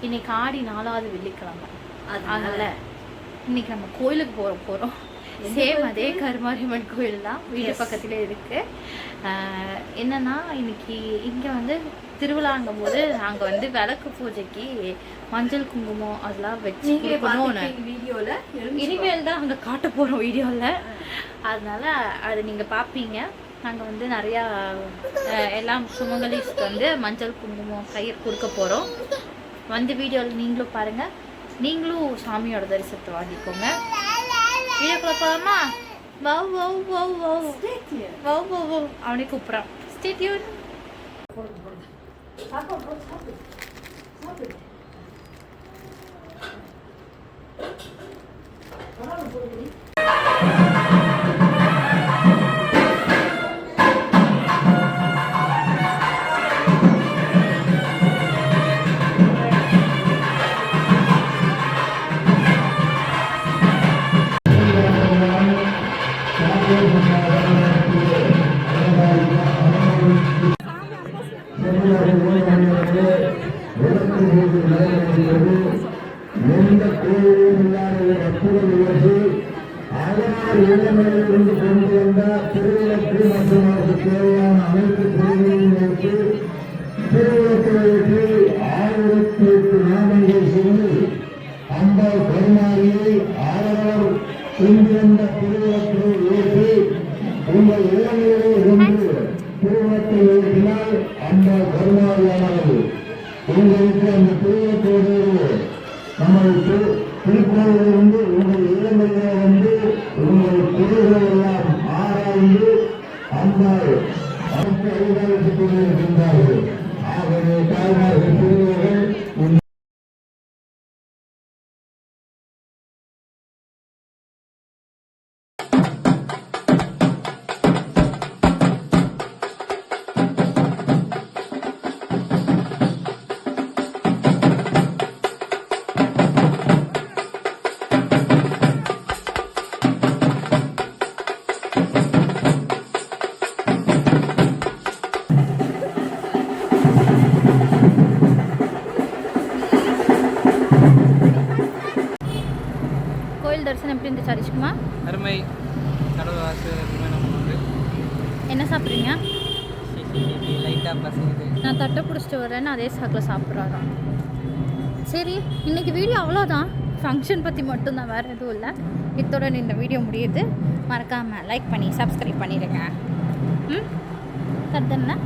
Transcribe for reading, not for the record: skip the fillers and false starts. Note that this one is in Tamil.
இன்னைக்கு ஆடி 4வது வெள்ளிக்கிழமை. அதனால் இன்னைக்கு நம்ம கோயிலுக்கு போகிறோம். சேம் அதே கருமாரியம்மன் கோயில் தான், வீட்டு பக்கத்துல இருக்கு. என்னன்னா இன்னைக்கு இங்கே வந்து திருவிழாங்கும் போது நாங்கள் வந்து விளக்கு பூஜைக்கு மஞ்சள் குங்குமம் அதெல்லாம் வச்சு வீடியோவில் இனிமேல் தான் அங்கே காட்ட போகிறோம் வீடியோவில். அதனால அது நீங்கள் பார்ப்பீங்க. நாங்கள் வந்து நிறையா எல்லாம் சுமங்கலிஸ்க்கு வந்து மஞ்சள் குங்குமம் கயிறு கொடுக்க போகிறோம். வந்து வீடியோவில் நீங்களும் பாருங்கள், நீங்களும் சாமியோட தரிசனத்தை வாங்கிக்கோங்க. வீடியோக்குள்ள போகலாமா? வவ் வவ் வவ் வவ் வவ் வவ் வவ் அவனே கூப்பிட்றான். Stay tune. எந்த கோயிலும் இல்லாத ஒரு அற்புத நிகழ்ச்சி 6 கொண்டு வந்த திருவிளக்கு மற்றும் அதற்கு தேவையான அனைத்து பொருள்களையும் வைத்து திருவிளக்கு 1008 நாமங்கள் சொல்லி அம்பாள் கருமாரியை ஆடவர் கொண்டு வந்த திருவிளக்கை ஏற்றி உங்கள் இளமையிலே இருந்து திருவிளக்கை ஏற்றினால் அம்பாள் கருமாரியானது உங்களுக்கு அந்த திருவிளக்கோடு நமது திருக்கோயிலிருந்து உங்கள் இளமையிலே வந்து உங்கள் குறைகளை எல்லாம் ஆராய்ந்து அம்பாள் அடுத்த அதிகாரத்துக் கொண்டிருக்கின்றார்கள். ஆகவே தாய்மார்கள் பெரியவர்கள் கோயில் தரிசனம் எப்படி இருந்துச்சு ஹரிஷ்குமார்? அருமை. கடவுள் வாசு என்ன சாப்பிட்றீங்க? லைட்டாக பசங்க நான் தட்டை பிடிச்சிட்டு வரேன்னு அதே சாக்கில் சாப்பிட்றாராம். சரி, இன்னைக்கு வீடியோ அவ்வளோதான். ஃபங்க்ஷன் பற்றி மட்டும்தான், வேறு எதுவும் இல்லை. இத்தோட இந்த வீடியோ முடியுது. மறக்காமல் லைக் பண்ணி சப்ஸ்கிரைப் பண்ணிடுங்க. கருதுன்னா